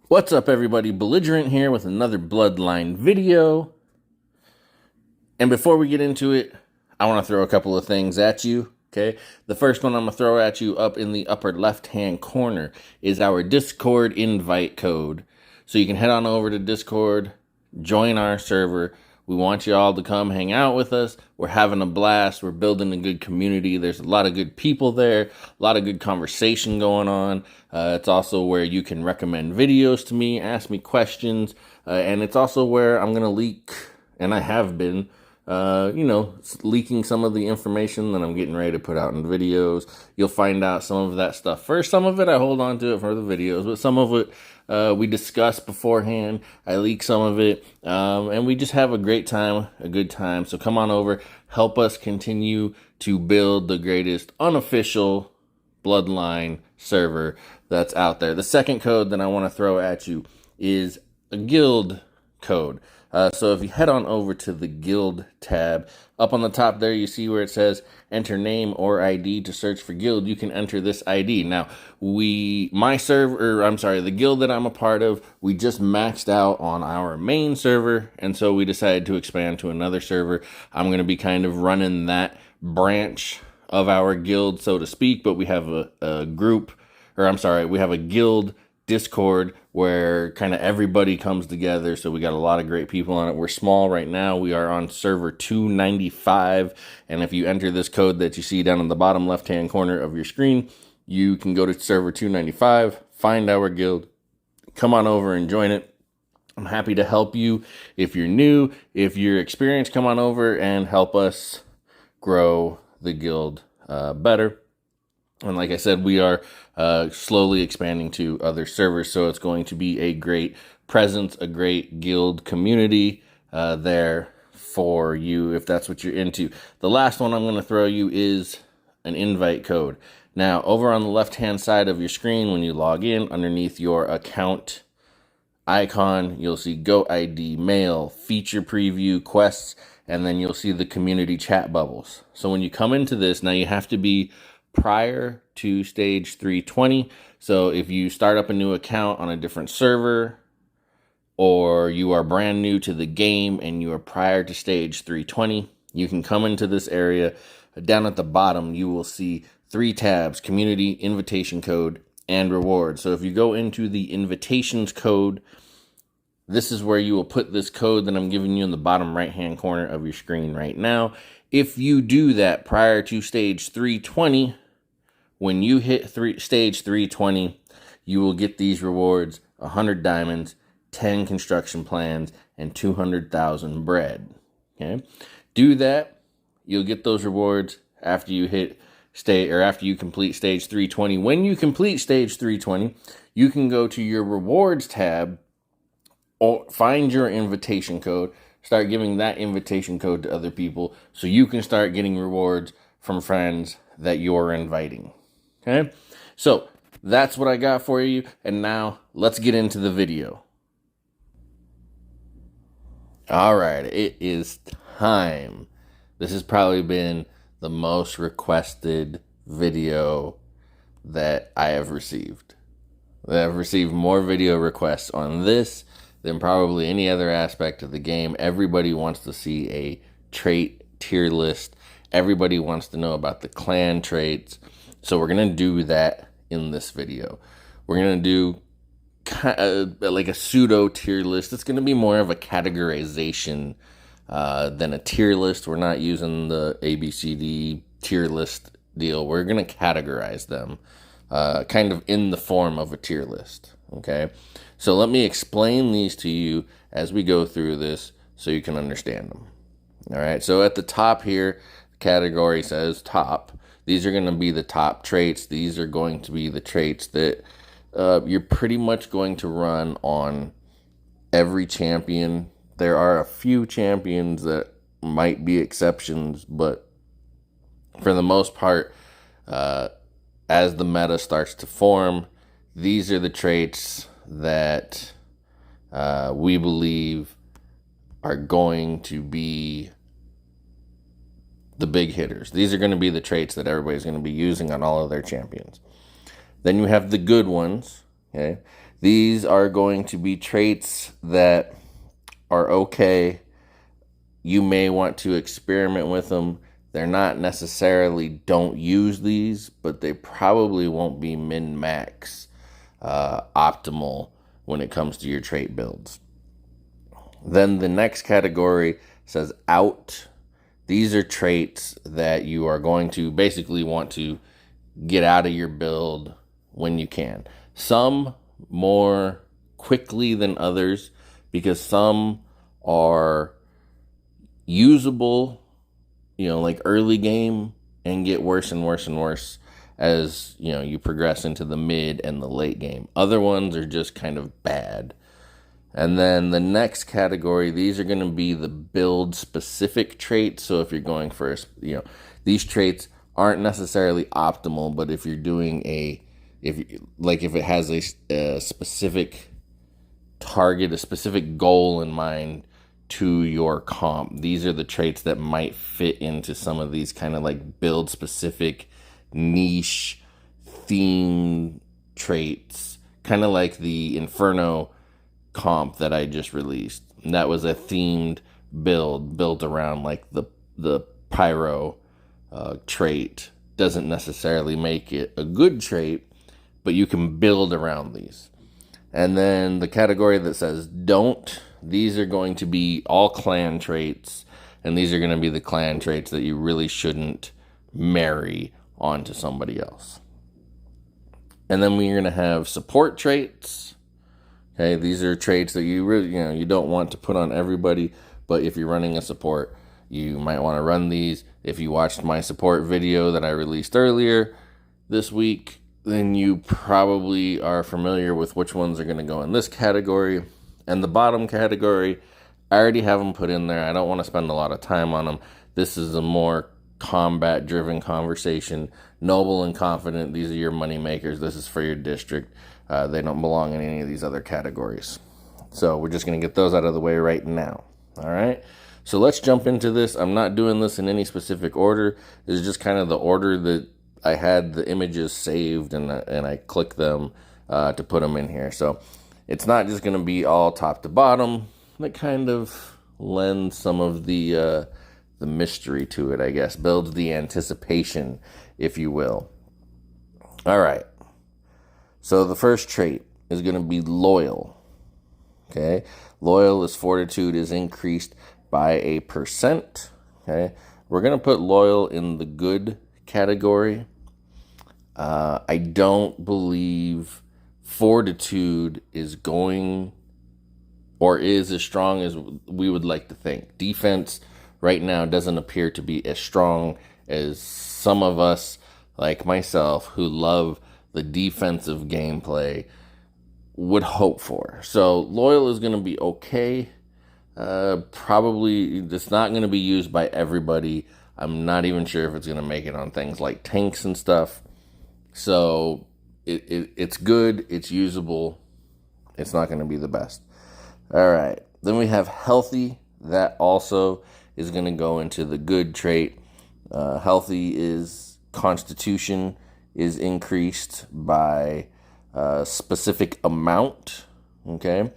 What's up, everybody? Belligerent here with another Bloodline video. And before we get into it, I want to throw a couple of things at you, okay? The first one I'm going to throw at you up in the upper left-hand corner is our Discord invite code. So you can head on over to Discord, join our server. We want you all to come hang out with us. We're having a blast. We're building a good community. There's a lot of good people there, a lot of good conversation going on. It's also where you can recommend videos to me, ask me questions, and it's also where I'm going to leak, and I have been, leaking some of the information that I'm getting ready to put out in videos. You'll find out some of that stuff first. Some of it I hold on to it for the videos, but some of it we discuss beforehand. I leak some of it, and we just have a great time, a good time. So come on over, help us continue to build the greatest unofficial Bloodline server that's out there. The second code that I want to throw at you is a guild code. So if you head on over to the guild tab, up on the top there, you see where it says enter name or ID to search for guild. You can enter this ID. Now, the guild that I'm a part of, we just maxed out on our main server, and so we decided to expand to another server. I'm going to be kind of running that branch of our guild, so to speak, but we have a guild Discord where kind of everybody comes together. So we got a lot of great people on it. We're small right now. We are on server 295. And if you enter this code that you see down in the bottom left-hand corner of your screen, you can go to server 295, find our guild, come on over and join it. I'm happy to help you. If you're new, if you're experienced, come on over and help us grow the guild better. And like I said, we are slowly expanding to other servers, so it's going to be a great presence, a great guild community there for you if that's what you're into. The last one I'm going to throw you is an invite code. Now, over on the left-hand side of your screen, when you log in, underneath your account icon, you'll see Go ID, Mail, Feature Preview, Quests, and then you'll see the community chat bubbles. So when you come into this, now you have to be prior to stage 320. So if you start up a new account on a different server, or you are brand new to the game and you are prior to stage 320, you can come into this area. Down at the bottom, you will see 3 tabs: community, invitation code, and rewards. So if you go into the invitations code, this is where you will put this code that I'm giving you in the bottom right-hand corner of your screen right now. If you do that prior to stage 320, when you hit stage 320, you will get these rewards: 100 diamonds, 10 construction plans, and 200,000 bread. Okay, do that. You'll get those rewards after you after you complete stage 320. When you complete stage 320, you can go to your rewards tab or find your invitation code. Start giving that invitation code to other people so you can start getting rewards from friends that you're inviting. Okay, so that's what I got for you. And now let's get into the video. All right, it is time. This has probably been the most requested video that I have received. I've received more video requests on this than probably any other aspect of the game. Everybody wants to see a trait tier list. Everybody wants to know about the clan traits. So we're going to do that in this video. We're going to do kind of like a pseudo tier list. It's going to be more of a categorization than a tier list. We're not using the ABCD tier list deal. We're going to categorize them kind of in the form of a tier list. Okay, so let me explain these to you as we go through this so you can understand them. All right, so at the top here, the category says top. These are going to be the top traits. These are going to be the traits that you're pretty much going to run on every champion. There are a few champions that might be exceptions, but for the most part, as the meta starts to form, these are the traits that we believe are going to be the big hitters. These are going to be the traits that everybody's going to be using on all of their champions. Then you have the good ones. Okay, These are going to be traits that are okay. You may want to experiment with them. They're not necessarily don't use these, but they probably won't be min-max optimal when it comes to your trait builds. Then the next category says out. These are traits that you are going to basically want to get out of your build when you can. Some more quickly than others, because some are usable, like early game, and get worse and worse and worse as, you progress into the mid and the late game. Other ones are just kind of bad. And then the next category, these are going to be the build specific traits. So if you're going for, these traits aren't necessarily optimal, but if you're doing if it has a specific target, a specific goal in mind to your comp, these are the traits that might fit into some of these kind of like build specific niche theme traits, kind of like the Inferno comp that I just released. And that was a themed build built around like the pyro trait. Doesn't necessarily make it a good trait, but you can build around these. And then the category that says don't, these are going to be all clan traits, and these are going to be the clan traits that you really shouldn't marry onto somebody else. And then we're going to have support traits. Okay, these are traits that you really, you don't want to put on everybody, but if you're running a support, you might want to run these. If you watched my support video that I released earlier this week, then you probably are familiar with which ones are going to go in this category. And the bottom category, I already have them put in there. I don't want to spend a lot of time on them. This is a more combat-driven conversation. Noble and confident, these are your money makers. This is for your district. They don't belong in any of these other categories. So we're just going to get those out of the way right now. All right. So let's jump into this. I'm not doing this in any specific order. This is just kind of the order that I had the images saved, and I click them to put them in here. So it's not just going to be all top to bottom. That kind of lends some of the mystery to it, I guess. Builds the anticipation, if you will. All right. So the first trait is going to be loyal. Okay. Loyal is fortitude is increased by 1%. Okay. We're going to put loyal in the good category. I don't believe fortitude is going or is as strong as we would like to think. Defense right now doesn't appear to be as strong as some of us, like myself, who love the defensive gameplay, would hope for. So loyal is going to be okay. Probably it's not going to be used by everybody. I'm not even sure if it's going to make it on things like tanks and stuff. So it's good. It's usable. It's not going to be the best. All right. Then we have healthy. That also is going to go into the good trait. Healthy is constitution is increased by a specific amount. Okay.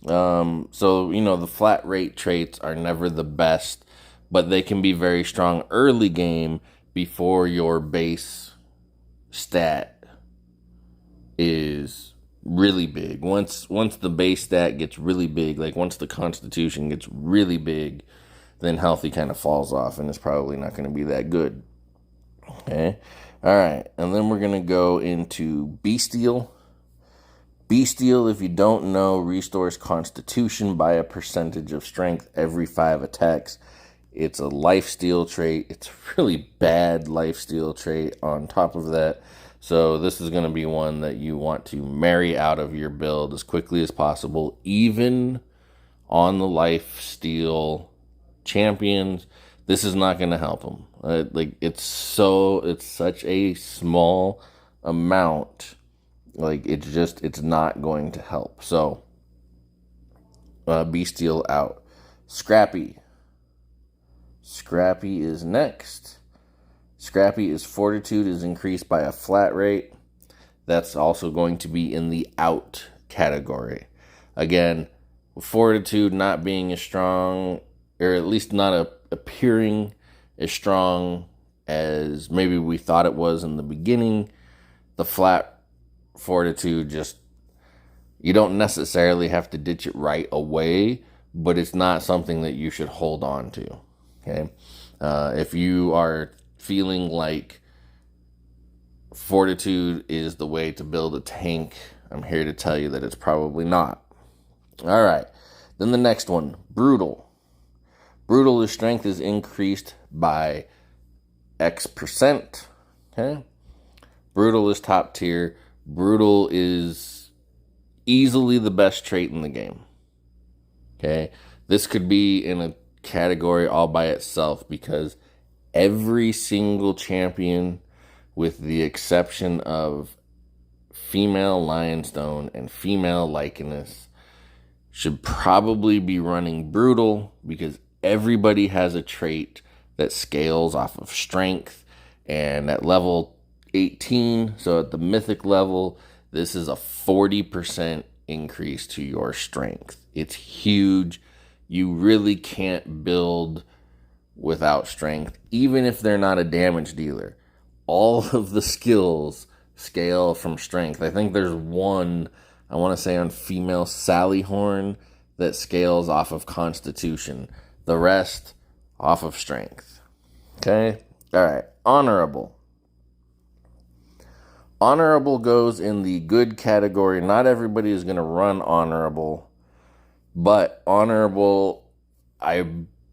So, the flat rate traits are never the best, but they can be very strong early game before your base stat is really big. Once the base stat gets really big, like once the constitution gets really big, then healthy kind of falls off and it's probably not going to be that good. Okay. All right. And then we're going to go into bestial. Bestial, if you don't know, restores constitution by a percentage of strength every 5 attacks. It's a lifesteal trait. It's a really bad lifesteal trait on top of that. So this is going to be one that you want to marry out of your build as quickly as possible, even on the lifesteal champions. This is not going to help them. It's such a small amount. It's not going to help. So, bestial out. Scrappy. Scrappy is next. Scrappy is fortitude is increased by a flat rate. That's also going to be in the out category. Again, fortitude not being as strong, or at least not appearing as strong as maybe we thought it was in the beginning. The flat fortitude, just, you don't necessarily have to ditch it right away, but it's not something that you should hold on to. Okay, if you are feeling like fortitude is the way to build a tank, I'm here to tell you that it's probably not. All right, then the next one, brutal. Brutal, the strength is increased by X%. Okay, brutal is top tier. Brutal is easily the best trait in the game. Okay, this could be in a category all by itself because every single champion, with the exception of female Lionstone and female Lycanus, should probably be running brutal because everybody has a trait that scales off of strength. And at level 18, so at the mythic level, this is a 40% increase to your strength. It's huge. You really can't build without strength, even if they're not a damage dealer. All of the skills scale from strength. I think there's one, I want to say on female Sallyhorn, that scales off of constitution. The rest off of strength. Okay? All right. Honorable. Honorable goes in the good category. Not everybody is going to run honorable, but honorable, I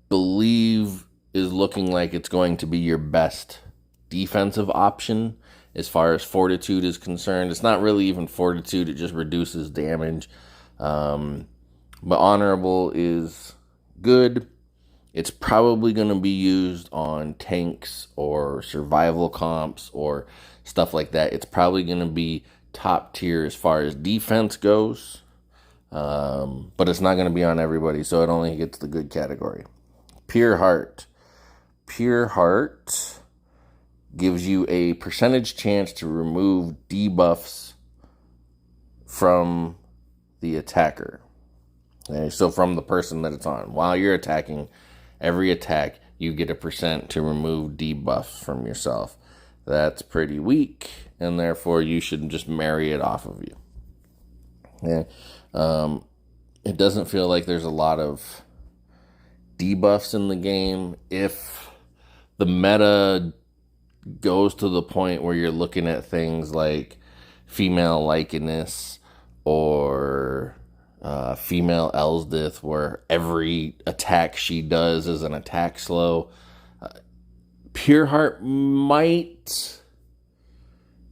believe, is looking like it's going to be your best defensive option as far as fortitude is concerned. It's not really even fortitude, it just reduces damage. But honorable is good. It's probably going to be used on tanks or survival comps or stuff like that. It's probably going to be top tier as far as defense goes. But it's not going to be on everybody, so it only gets the good category. Pure Heart. Pure Heart gives you a percentage chance to remove debuffs from the attacker. Okay, so from the person that it's on. While you're attacking, every attack, you get a percent to remove debuffs from yourself. That's pretty weak, and therefore you should just marry it off of you. Yeah. It doesn't feel like there's a lot of debuffs in the game. If the meta goes to the point where you're looking at things like female Lycanus or female Elsdith, where every attack she does is an attack slow, Pure Heart might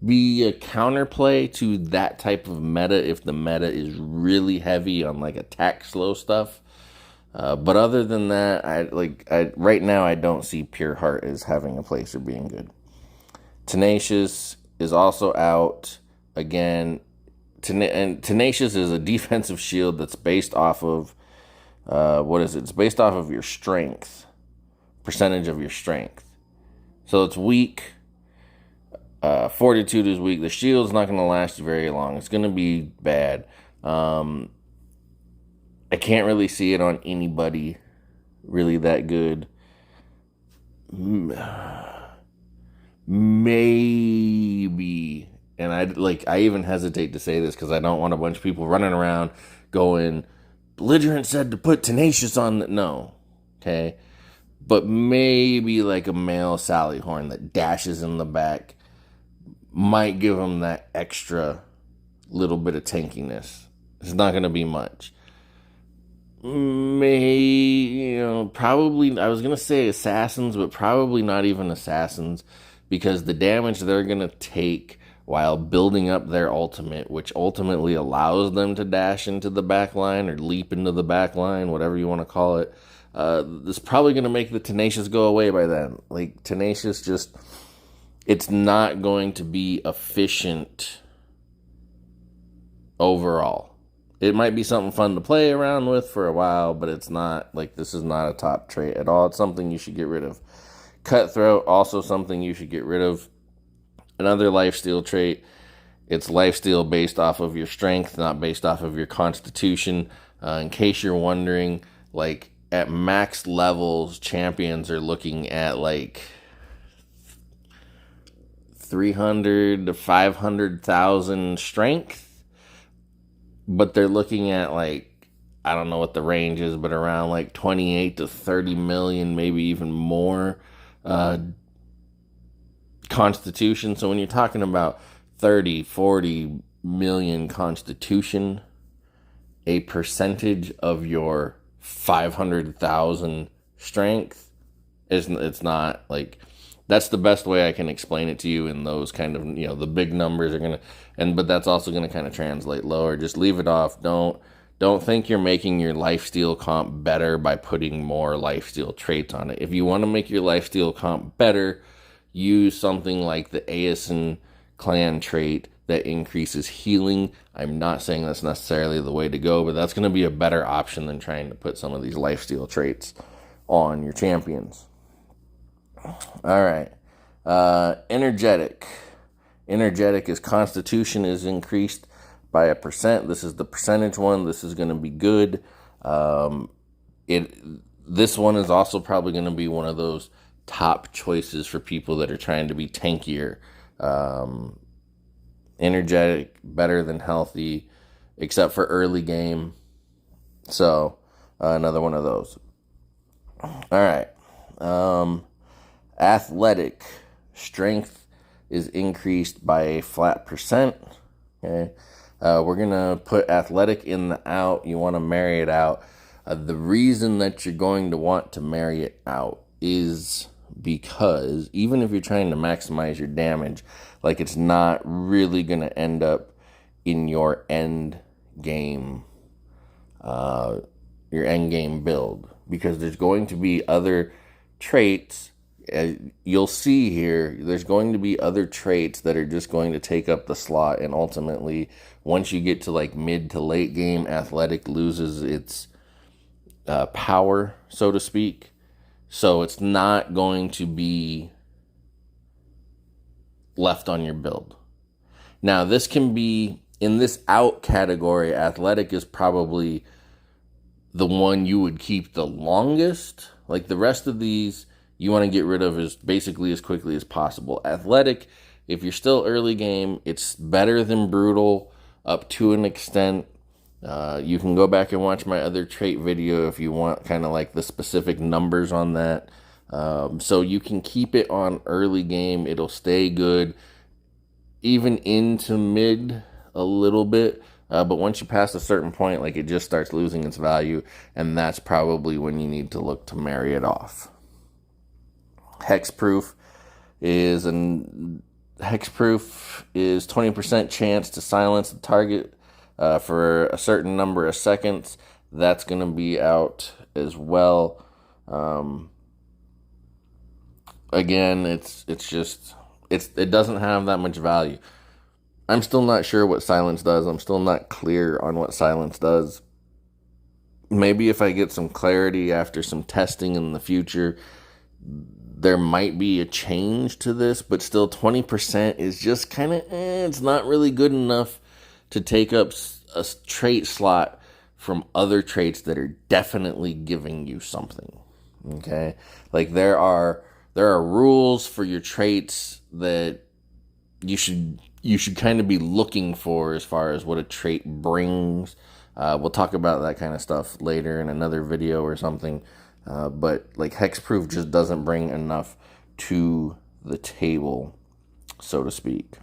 be a counterplay to that type of meta if the meta is really heavy on like attack slow stuff. But other than that, right now I don't see Pure Heart as having a place or being good. Tenacious is also out again. And Tenacious is a defensive shield that's based off of It's based off of your strength, percentage of your strength. So it's weak. Fortitude is weak. The shield's not going to last very long. It's going to be bad. I can't really see it on anybody really that good. Maybe, and I even hesitate to say this because I don't want a bunch of people running around going, Belligerent said to put Tenacious on. No, okay, but maybe like a male Sallyhorn that dashes in the back might give him that extra little bit of tankiness. It's not going to be much. Probably, I was going to say assassins, but probably not even assassins, because the damage they're going to take while building up their ultimate, which ultimately allows them to dash into the back line or leap into the back line, whatever you want to call it, this is probably going to make the Tenacious go away by then. Like, Tenacious just, it's not going to be efficient overall. It might be something fun to play around with for a while, but it's not, this is not a top trait at all. It's something you should get rid of. Cutthroat, also something you should get rid of. Another lifesteal trait. It's lifesteal based off of your strength, not based off of your constitution. In case you're wondering, like at max levels, champions are looking at like 300 to 500,000 strength, but they're looking at like, I don't know what the range is, but around like 28 to 30 million, maybe even more constitution. So when you're talking about 30, 40 million constitution, a percentage of your 500,000 strength it's not like, that's the best way I can explain it to you in those kind of, the big numbers are going to, but that's also going to kind of translate lower. Just leave it off. Don't think you're making your lifesteal comp better by putting more lifesteal traits on it. If you want to make your lifesteal comp better, use something like the Aeson clan trait that increases healing. I'm not saying that's necessarily the way to go, but that's going to be a better option than trying to put some of these lifesteal traits on your champions. All right. Energetic. Energetic is constitution is increased by 1%. This is the percentage one. This is going to be good. This one is also probably going to be one of those top choices for people that are trying to be tankier. Energetic, better than healthy, except for early game. So, another one of those. All right. Athletic. Strength is increased by a flat percent. Okay. We're going to put athletic in the out. You want to marry it out. The reason that you're going to want to marry it out is because even if you're trying to maximize your damage, like it's not really going to end up in your end game build, because there's going to be other traits. You'll see here, there's going to be other traits that are just going to take up the slot, and ultimately, once you get to like mid to late game, athletic loses its power, so to speak. So it's not going to be left on your build. Now, this can be, in this out category, athletic is probably the one you would keep the longest. Like the rest of these, you want to get rid of as basically as quickly as possible. Athletic, if you're still early game, it's better than brutal up to an extent. You can go back and watch my other trait video if you want kind of like the specific numbers on that. So you can keep it on early game. It'll stay good even into mid a little bit. But once you pass a certain point, like it just starts losing its value. And that's probably when you need to look to marry it off. Hexproof is 20% chance to silence the target for a certain number of seconds. That's going to be out as well. Again, it doesn't have that much value. I'm still not sure what silence does. I'm still not clear on what silence does. Maybe if I get some clarity after some testing in the future, there might be a change to this, but still 20% is just kind of, it's not really good enough to take up a trait slot from other traits that are definitely giving you something. Okay? Like there are rules for your traits that you should kind of be looking for as far as what a trait brings. We'll talk about that kind of stuff later in another video or something. But like hexproof just doesn't bring enough to the table, so to speak.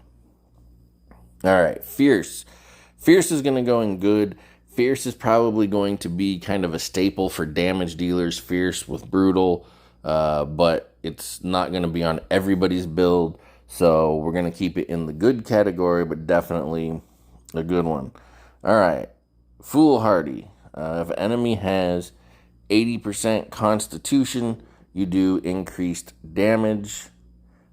All right, fierce. Fierce is going to go in good. Fierce is probably going to be kind of a staple for damage dealers. Fierce with brutal, but it's not going to be on everybody's build. So we're going to keep it in the good category, but definitely a good one. All right, foolhardy. If an enemy has 80% constitution, you do increased damage.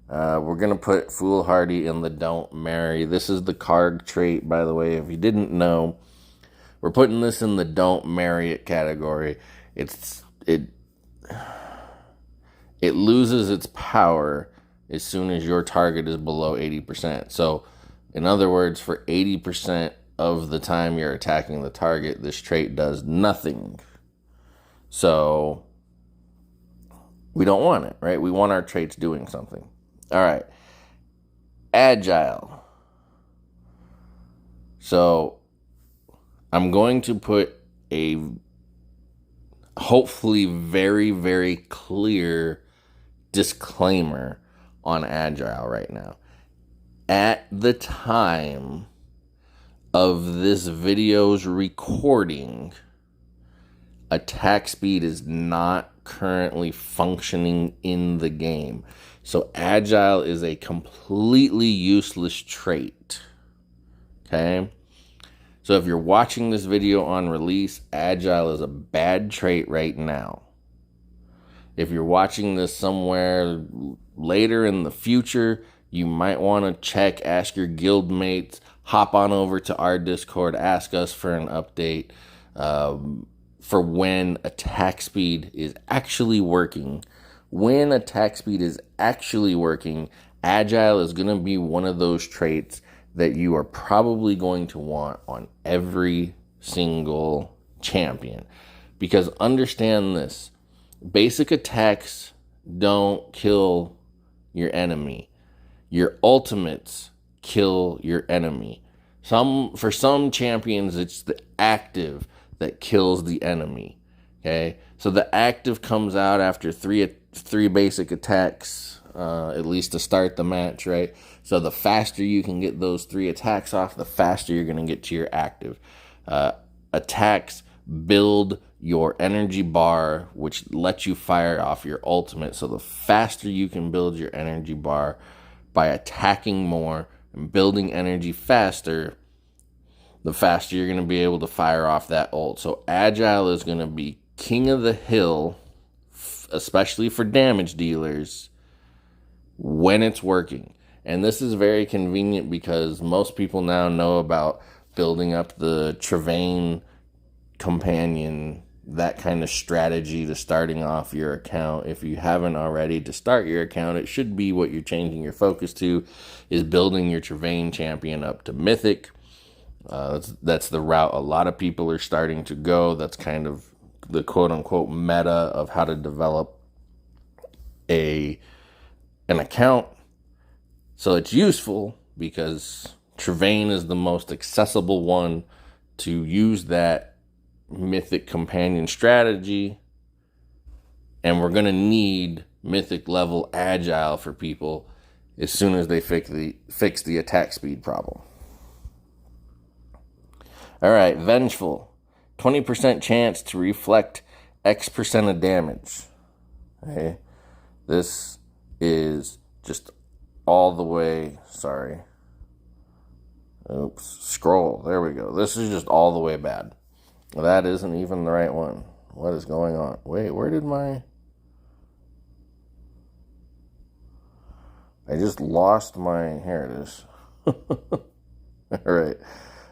We're going to put foolhardy in the don't marry. This is the card trait, by the way, if you didn't know. We're putting this in the don't marry it category. It loses its power as soon as your target is below 80%. So In other words, for 80% of the time you're attacking the target, this trait does nothing. So we don't want it, right? We want our traits doing something. All right. Agile. So I'm going to put a hopefully very, very clear disclaimer on Agile right now. At the time of this video's recording, attack speed is not currently functioning in the game. So Agile is a completely useless trait. Okay? So if you're watching this video on release, Agile is a bad trait right now. If you're watching this somewhere later in the future, you might want to check, ask your guild mates, hop on over to our Discord, ask us for an update for when attack speed is actually working. When attack speed is actually working, Agile is going to be one of those traits that you are probably going to want on every single champion. Because understand this, basic attacks don't kill your enemy. Your ultimates kill your enemy. For some champions, it's the active that kills the enemy. Okay, so the active comes out after three basic attacks, at least to start the match, right? So the faster you can get those 3 attacks off, the faster you're going to get to your active. Attacks build your energy bar, which lets you fire off your ultimate. So the faster you can build your energy bar by attacking more and building energy faster, the faster you're going to be able to fire off that ult. So Agile is going to be king of the hill, especially for damage dealers, when it's working. And this is very convenient because most people now know about building up the Travain companion, that kind of strategy to starting off your account. If you haven't already, to start your account, it should be what you're changing your focus to, is building your Travain champion up to Mythic. That's the route a lot of people are starting to go. That's kind of the quote-unquote meta of how to develop an account. So it's useful because Travain is the most accessible one to use that Mythic companion strategy. And we're going to need Mythic level Agile for people as soon as they fix the attack speed problem. All right, Vengeful. 20% chance to reflect X% of damage. Okay, this is just all the way, scroll, there we go. This is just all the way bad. That isn't even the right one. What is going on? Wait, where did I just lost here it is. All right.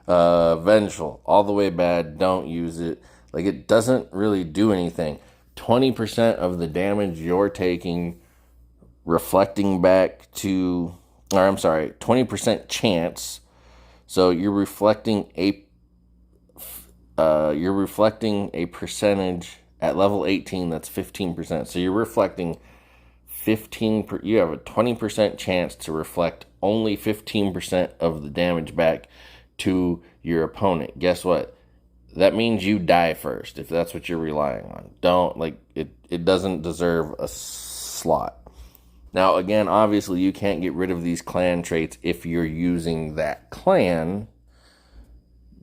Vengeful, all the way bad. Don't use it. Like, it doesn't really do anything. 20% of the damage you're taking reflecting back to, 20% chance. So you're reflecting a percentage at level 18. That's 15%. So you're reflecting you have a 20% chance to reflect only 15% of the damage back to your opponent. Guess what? That means you die first if that's what you're relying on. It doesn't deserve a slot. Now, again, obviously you can't get rid of these clan traits if you're using that clan,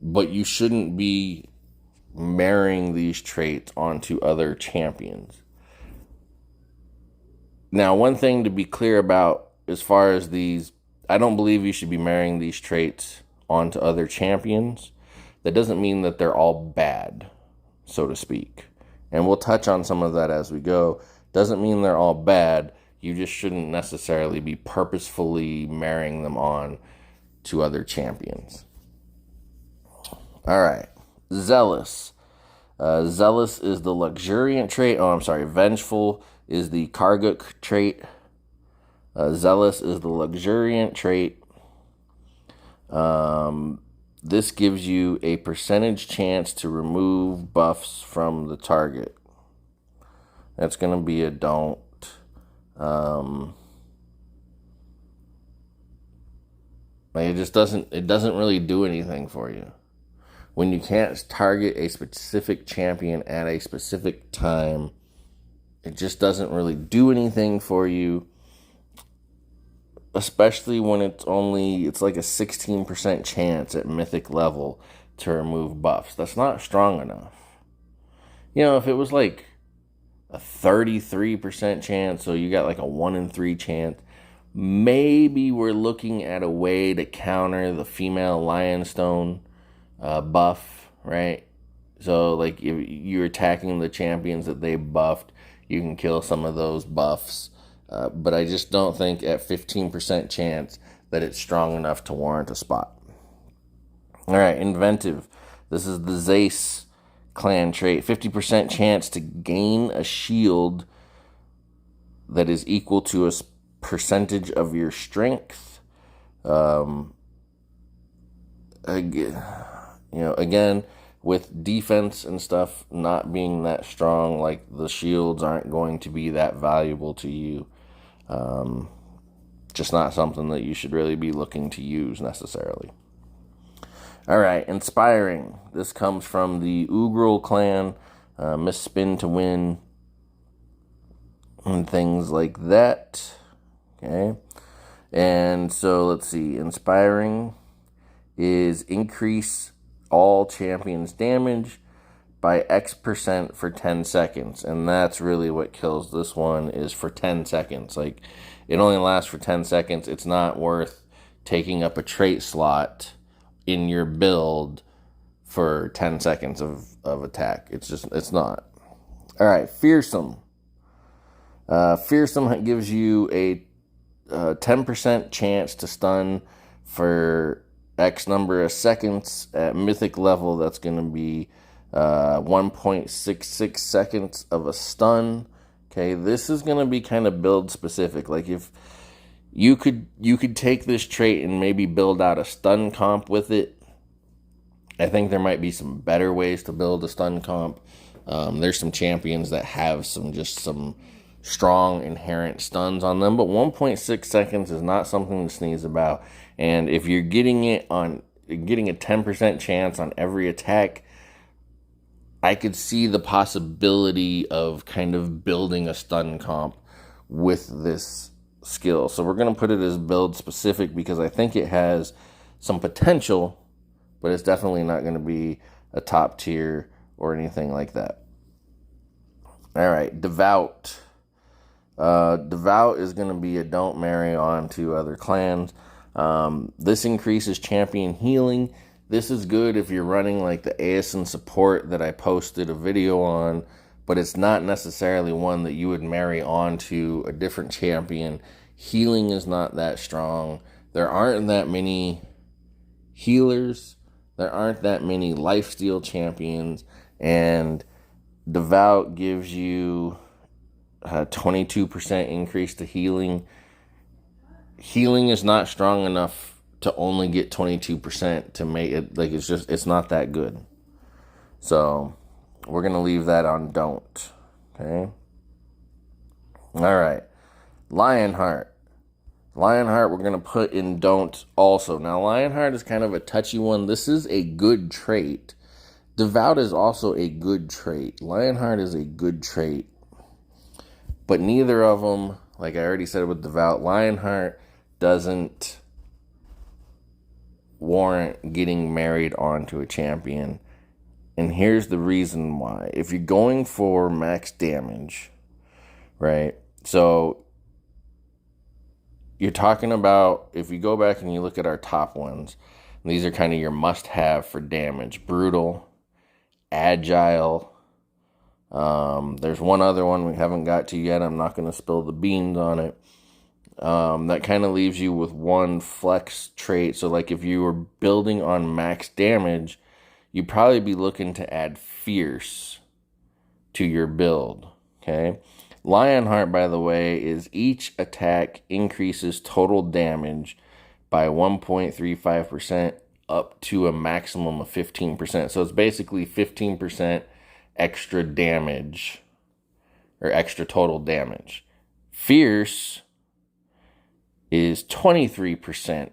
but you shouldn't be marrying these traits onto other champions. Now, one thing to be clear about as far as these, I don't believe you should be marrying these traits onto other champions. That doesn't mean that they're all bad, so to speak. And we'll touch on some of that as we go. Doesn't mean they're all bad. You just shouldn't necessarily be purposefully marrying them on to other champions. All right. Zealous. Zealous is the luxuriant trait. Vengeful is the Karguk trait. Zealous is the luxuriant trait. This gives you a percentage chance to remove buffs from the target. That's going to be a don't. It just doesn't really do anything for you. When you can't target a specific champion at a specific time, it just doesn't really do anything for you. Especially when it's like a 16% chance at mythic level to remove buffs. That's not strong enough. If it was like a 33% chance, so you got like a 1 in 3 chance, maybe we're looking at a way to counter the female lionstone buff, right? So like if you're attacking the champions that they buffed, you can kill some of those buffs. But I just don't think at 15% chance that it's strong enough to warrant a spot. All right, inventive. This is the Zace clan trait. 50% chance to gain a shield that is equal to a percentage of your strength. Again, with defense and stuff not being that strong, like the shields aren't going to be that valuable to you. Just not something that you should really be looking to use necessarily. All right, inspiring. This comes from the Ugrul clan, Miss Spin to win, and things like that. Okay, and so let's see. Inspiring is increase all champions' damage by X% for 10 seconds. And that's really what kills this one, is for 10 seconds. Like, it only lasts for 10 seconds. It's not worth taking up a trait slot in your build for 10 seconds of attack. It's not. All right, fearsome. Fearsome gives you a 10% chance to stun for X number of seconds. At mythic level, that's going to be 1.66 seconds of a stun. Okay, this is going to be kind of build specific. Like if you could take this trait and maybe build out a stun comp with it. I think there might be some better ways to build a stun comp. There's some champions that have some strong inherent stuns on them, but 1.6 seconds is not something to sneeze about. And if you're getting a 10% chance on every attack, I could see the possibility of kind of building a stun comp with this skill. So we're going to put it as build specific because I think it has some potential, but it's definitely not going to be a top tier or anything like that. All right, devout. Devout is going to be a don't marry on to other clans. This increases champion healing. This is good if you're running like the ASN support that I posted a video on, but it's not necessarily one that you would marry on to a different champion. Healing is not that strong. There aren't that many healers. There aren't that many lifesteal champions, and Devout gives you a 22% increase to healing. Healing is not strong enough to only get 22% to make it, like, it's not that good. So we're going to leave that on don't. Okay. All right. Lionheart. Lionheart we're going to put in don't also. Now, Lionheart is kind of a touchy one. This is a good trait. Devout is also a good trait. Lionheart is a good trait. But neither of them, like I already said with Devout, Lionheart doesn't warrant getting married onto a champion. And here's the reason why. If you're going for max damage, right? So you're talking about, if you go back and you look at our top ones, these are kind of your must-have for damage. Brutal, agile. There's one other one we haven't got to yet. I'm not going to spill the beans on it. That kind of leaves you with one flex trait. So like if you were building on max damage, you'd probably be looking to add fierce to your build. Okay. Lionheart, by the way, is each attack increases total damage by 1.35% up to a maximum of 15%. So it's basically 15% extra damage, or extra total damage. Fierce is 23%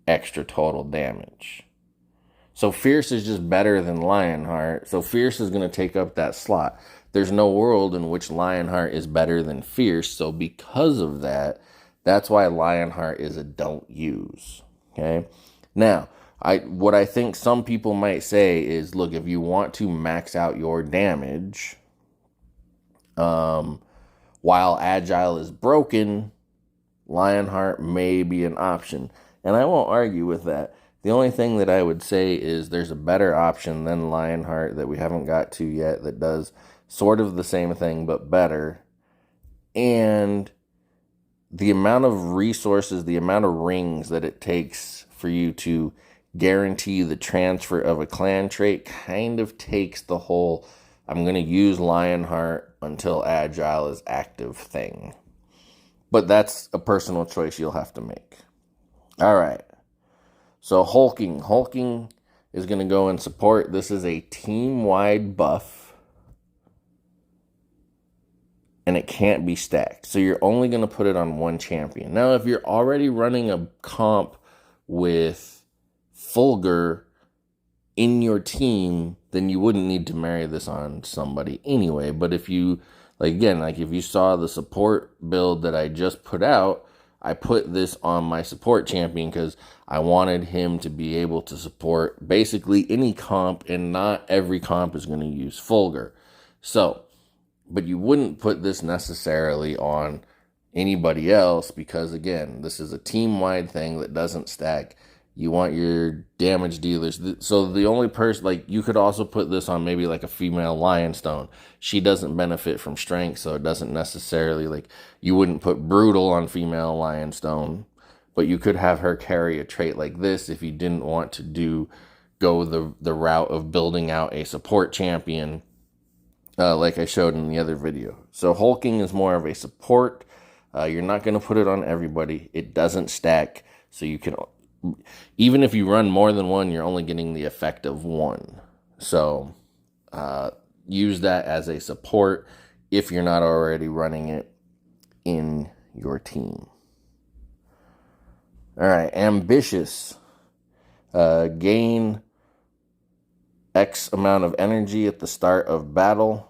extra total damage. So Fierce is just better than Lionheart. So Fierce is going to take up that slot. There's no world in which Lionheart is better than Fierce. So because of that, that's why Lionheart is a don't use. Okay. Now, what I think some people might say is, look, if you want to max out your damage, while Agile is broken, Lionheart may be an option. And I won't argue with that. The only thing that I would say is there's a better option than Lionheart that we haven't got to yet that does sort of the same thing but better. And the amount of resources, the amount of rings that it takes for you to guarantee the transfer of a clan trait kind of takes the whole I'm going to use Lionheart until Agile is active thing. But that's a personal choice you'll have to make. All right. So hulking. Hulking is going to go in support. This is a team-wide buff. And it can't be stacked. So you're only going to put it on one champion. Now, if you're already running a comp with Fulgur in your team, then you wouldn't need to marry this on somebody anyway. But if you, if you saw the support build that I just put out, I put this on my support champion because I wanted him to be able to support basically any comp, and not every comp is going to use Fulgur. So, but you wouldn't put this necessarily on anybody else because, again, this is a team-wide thing that doesn't stack. You want your damage dealers. So the only person, you could also put this on maybe like a female Lionstone. She doesn't benefit from strength, so it doesn't necessarily, you wouldn't put brutal on female Lionstone, but you could have her carry a trait like this if you didn't want to go the route of building out a support champion, like I showed in the other video. So hulking is more of a support. You're not going to put it on everybody. It doesn't stack, so you can... Even if you run more than one, you're only getting the effect of one. So use that as a support if you're not already running it in your team. All right, ambitious. Gain X amount of energy at the start of battle.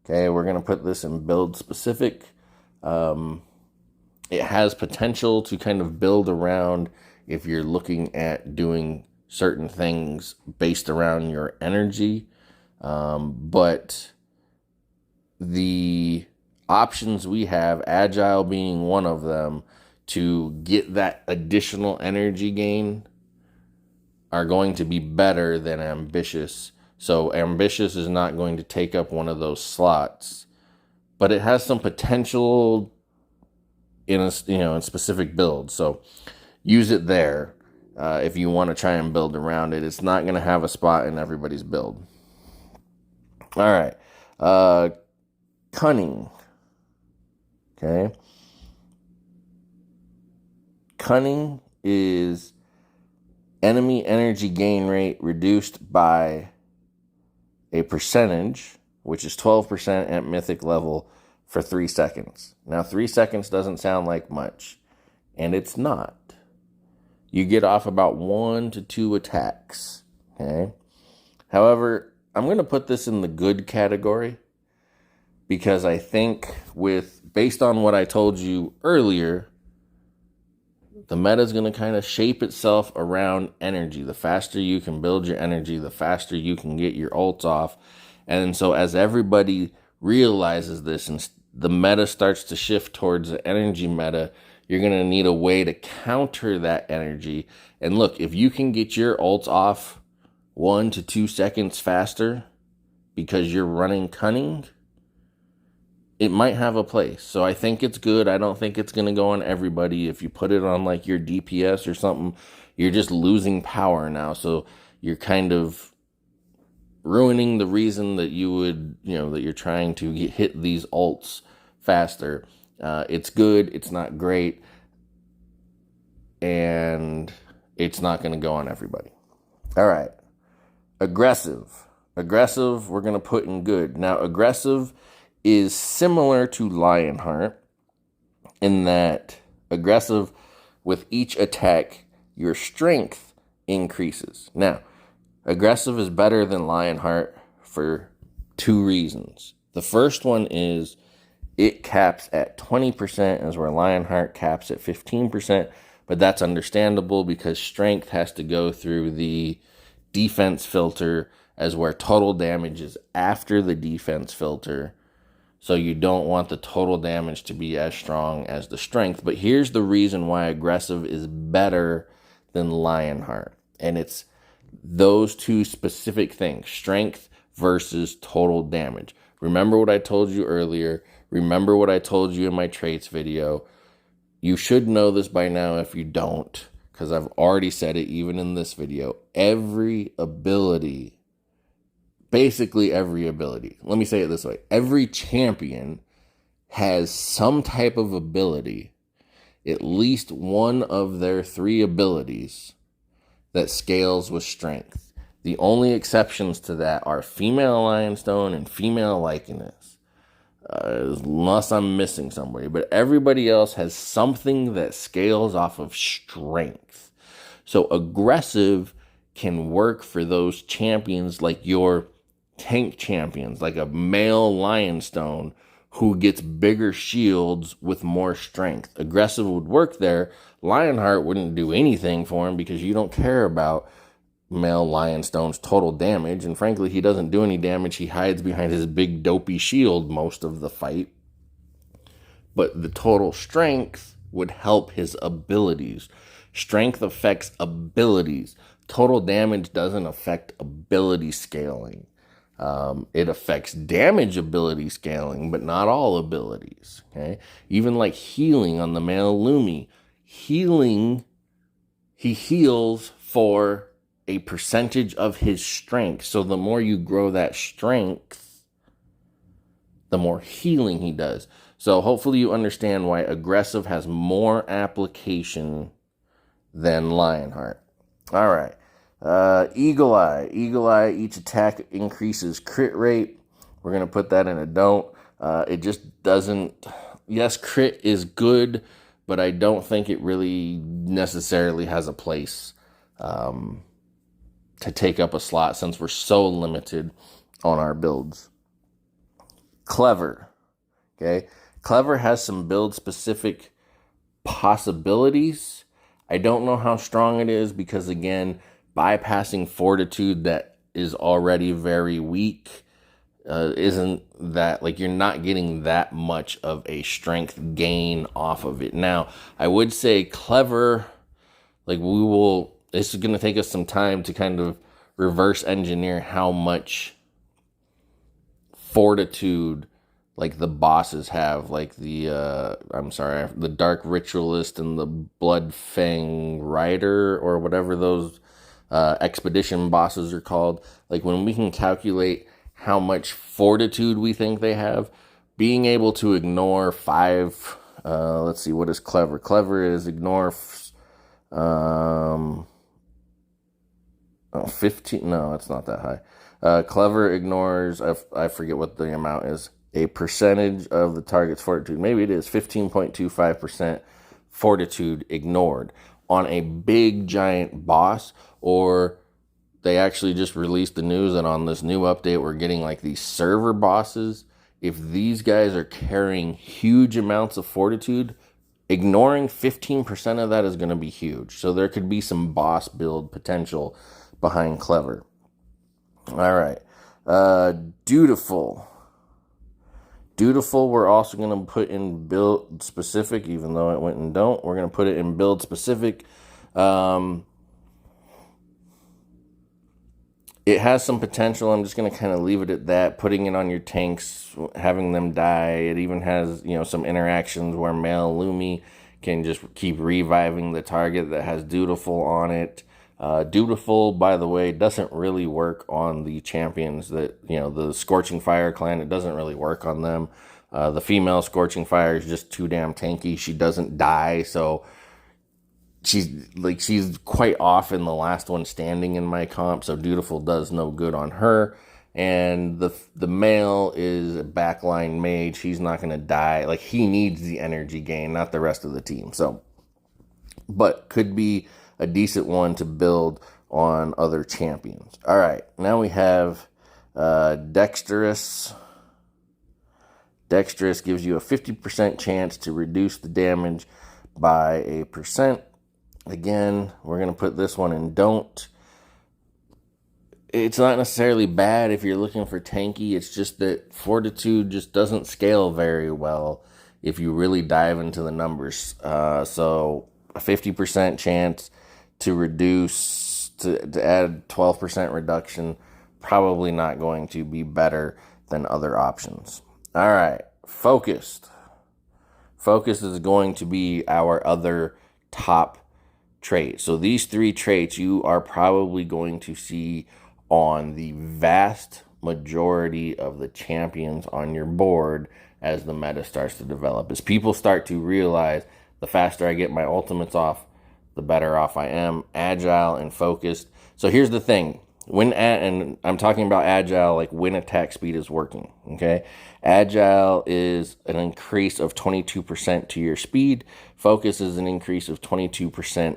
Okay, we're going to put this in build specific. It has potential to kind of build around if you're looking at doing certain things based around your energy. But the options we have, Agile being one of them, to get that additional energy gain are going to be better than ambitious. So ambitious is not going to take up one of those slots, but it has some potential in a in specific builds. So use it there if you want to try and build around it. It's not going to have a spot in everybody's build. All right. Cunning. Okay. Cunning is enemy energy gain rate reduced by a percentage, which is 12% at mythic level for 3 seconds. Now, 3 seconds doesn't sound like much, and it's not. You get off about 1 to 2 attacks. Okay. However, I'm going to put this in the good category because I think based on what I told you earlier, the meta is going to kind of shape itself around energy. The faster you can build your energy, the faster you can get your ults off. And so as everybody realizes this and the meta starts to shift towards the energy meta, you're going to need a way to counter that energy. And look, if you can get your ults off 1 to 2 seconds faster because you're running Cunning, it might have a place. So I think it's good. I don't think it's going to go on everybody. If you put it on your DPS or something, you're just losing power now. So you're kind of ruining the reason that you would, that you're trying to hit these ults faster. It's good. It's not great. and it's not going to go on everybody. All right. Aggressive. Aggressive, we're going to put in good. Now, aggressive is similar to Lionheart in that aggressive, with each attack, your strength increases. Now, aggressive is better than Lionheart for two reasons. The first one is it caps at 20%, as where Lionheart caps at 15%, but that's understandable because strength has to go through the defense filter, as where total damage is after the defense filter. So you don't want the total damage to be as strong as the strength. But here's the reason why aggressive is better than Lionheart. And it's those two specific things, strength versus total damage. Remember what I told you earlier. Remember what I told you in my traits video. You should know this by now if you don't, because I've already said it even in this video. Every ability, basically every ability, let me say it this way. Every champion has some type of ability, at least one of their three abilities, that scales with strength. The only exceptions to that are female Lionstone and female Lycanus. Unless I'm missing somebody. But everybody else has something that scales off of strength. So aggressive can work for those champions like your tank champions, like a male Lionstone who gets bigger shields with more strength. Aggressive would work there. Lionheart wouldn't do anything for him because you don't care about male Lionstone's total damage, and frankly, he doesn't do any damage. He hides behind his big dopey shield most of the fight. But the total strength would help his abilities. Strength affects abilities. Total damage doesn't affect ability scaling. It affects damage ability scaling, but not all abilities. Okay, even like healing on the male Lumi. Healing, he heals for a percentage of his strength. So the more you grow that strength, the more healing he does. So hopefully you understand why aggressive has more application than Lionheart. All right. Eagle Eye. Eagle Eye, each attack increases crit rate. We're going to put that in a don't. It just doesn't... Yes, crit is good, but I don't think it really necessarily has a place to take up a slot since we're so limited on our builds. Clever. Okay. Clever has some build-specific possibilities. I don't know how strong it is because, again, bypassing fortitude that is already very weak isn't that, like, you're not getting that much of a strength gain off of it. Now, I would say clever, like, this is going to take us some time to kind of reverse engineer how much fortitude like the bosses have, like the Dark Ritualist and the Blood Fang Rider, or whatever those expedition bosses are called. Like, when we can calculate how much fortitude we think they have, being able to ignore 5, let's see, what is clever? Clever is ignore 15, no, it's not that high. Clever ignores, I forget what the amount is, a percentage of the target's fortitude. Maybe it is 15.25% fortitude ignored on a big giant boss. Or they actually just released the news that on this new update we're getting like these server bosses. If these guys are carrying huge amounts of fortitude, ignoring 15% of that is going to be huge. So there could be some boss build potential behind clever. All right. Dutiful. Dutiful, we're also going to put in build specific, even though it went in don't. We're going to put it in build specific. It has some potential. I'm just going to kind of leave it at that. Putting it on your tanks, having them die. It even has, some interactions where male Lumi can just keep reviving the target that has Dutiful on it. Dutiful, by the way, doesn't really work on the champions that, the Scorching Fire clan. It doesn't really work on them. The female Scorching Fire is just too damn tanky. She doesn't die, so she's quite often the last one standing in my comp, so Dutiful does no good on her. And the male is a backline mage. He's not going to die. Like, he needs the energy gain, not the rest of the team. So, but could be a decent one to build on other champions. All right, now we have Dexterous. Dexterous gives you a 50% chance to reduce the damage by a percent. Again, we're going to put this one in don't. It's not necessarily bad if you're looking for tanky. It's just that Fortitude just doesn't scale very well if you really dive into the numbers. So a 50% chance to reduce, to add 12% reduction, probably not going to be better than other options. All right, Focused. Focus is going to be our other top trait. So these three traits you are probably going to see on the vast majority of the champions on your board as the meta starts to develop. As people start to realize the faster I get my ultimates off, the better off I am. Agile and focused. So here's the thing. And I'm talking about agile, like when attack speed is working, okay? Agile is an increase of 22% to your speed. Focus is an increase of 22%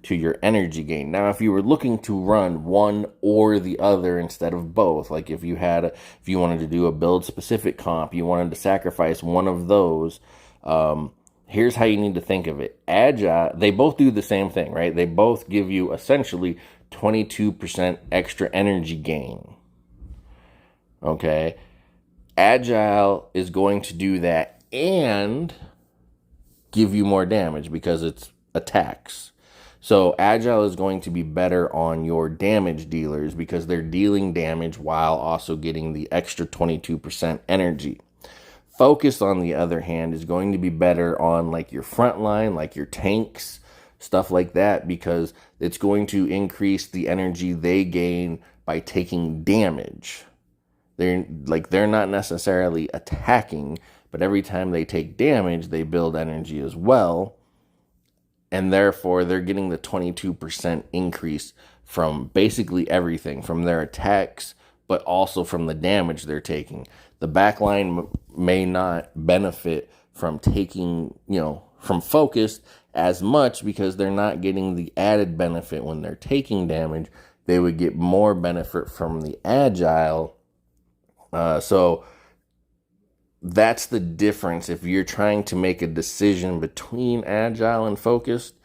to your energy gain. Now, if you were looking to run one or the other instead of both, like if you wanted to do a build specific comp, you wanted to sacrifice one of those, here's how you need to think of it. Agile, they both do the same thing, right? They both give you essentially 22% extra energy gain. Okay? Agile is going to do that and give you more damage because it's attacks. So Agile is going to be better on your damage dealers because they're dealing damage while also getting the extra 22% energy. Focus, on the other hand, is going to be better on like your front line, like your tanks, stuff like that, because it's going to increase the energy they gain by taking damage. They're not necessarily attacking, but every time they take damage, they build energy as well. And therefore, they're getting the 22% increase from basically everything, from their attacks, but also from the damage they're taking. The backline may not benefit from taking, from focus as much because they're not getting the added benefit when they're taking damage. They would get more benefit from the agile. So that's the difference. If you're trying to make a decision between agile and focused,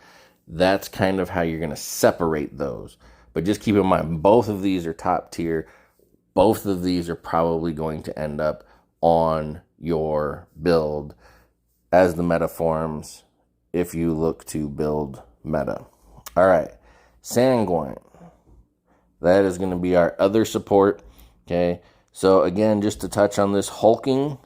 that's kind of how you're going to separate those. But just keep in mind, both of these are top tier. Both of these are probably going to end up on your build as the meta forms if you look to build meta. All right, Sanguine. That is going to be our other support. Okay, so again, just to touch on this, Hulking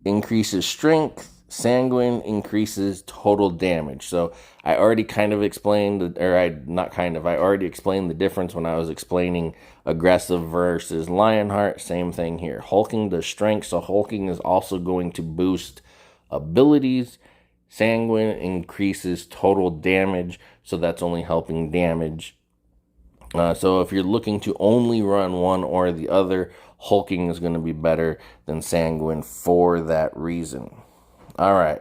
increases strength. Sanguine increases total damage. So I already kind of explained, I already explained the difference when I was explaining aggressive versus Lionheart. Same thing here. Hulking does strength, so Hulking is also going to boost abilities. Sanguine increases total damage, so that's only helping damage. So if you're looking to only run one or the other, Hulking is going to be better than Sanguine for that reason. All right.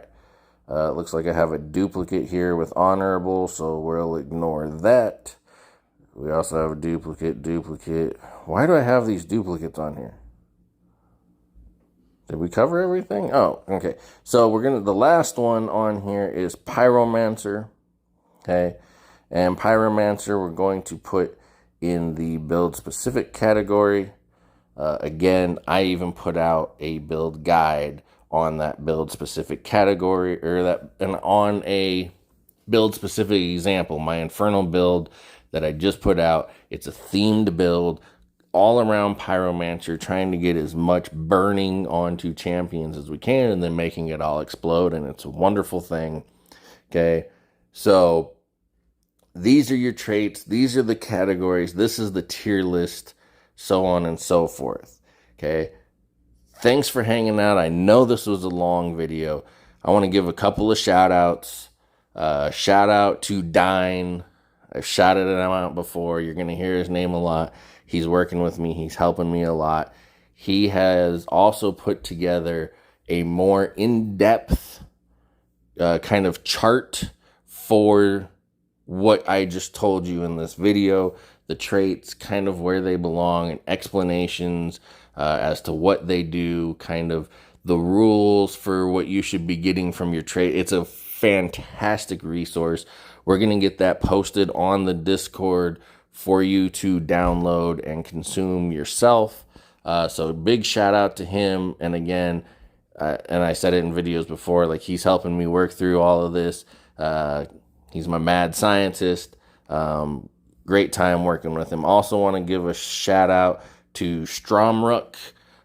Looks like I have a duplicate here with Honorable, so we'll ignore that. We also have a duplicate. Why do I have these duplicates on here? Did we cover everything? Oh, okay. So the last one on here is Pyromancer. Okay. And Pyromancer we're going to put in the build specific category. Again, I even put out a build guide on that build specific category, and on a build specific example, my Infernal build that I just put out. It's a themed build all around Pyromancer, trying to get as much burning onto champions as we can and then making it all explode, and it's a wonderful thing. Okay, so these are your traits, these are the categories, this is the tier list, so on and so forth. Okay, thanks for hanging out. I know this was a long video. I want to give a couple of shout outs. Shout out to Dine. I've shouted him out before. You're going to hear his name a lot. He's working with me. He's helping me a lot. He has also put together a more in-depth kind of chart for what I just told you in this video, the traits, kind of where they belong, and explanations as to what they do, kind of the rules for what you should be getting from your trait. It's a fantastic resource. We're going to get that posted on the Discord for you to download and consume yourself. So big shout out to him. And again, and I said it in videos before, like, he's helping me work through all of this. He's my mad scientist. Great time working with him. Also want to give a shout out to Stromruck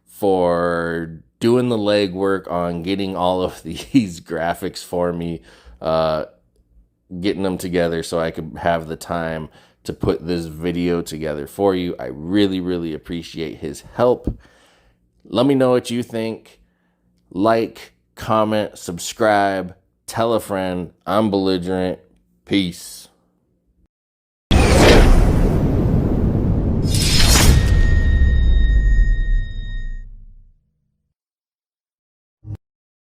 for doing the legwork on getting all of these graphics for me, getting them together so I could have the time to put this video together for you. I really, really appreciate his help. Let me know what you think. Like, comment, subscribe, tell a friend. I'm Belligerent. Peace.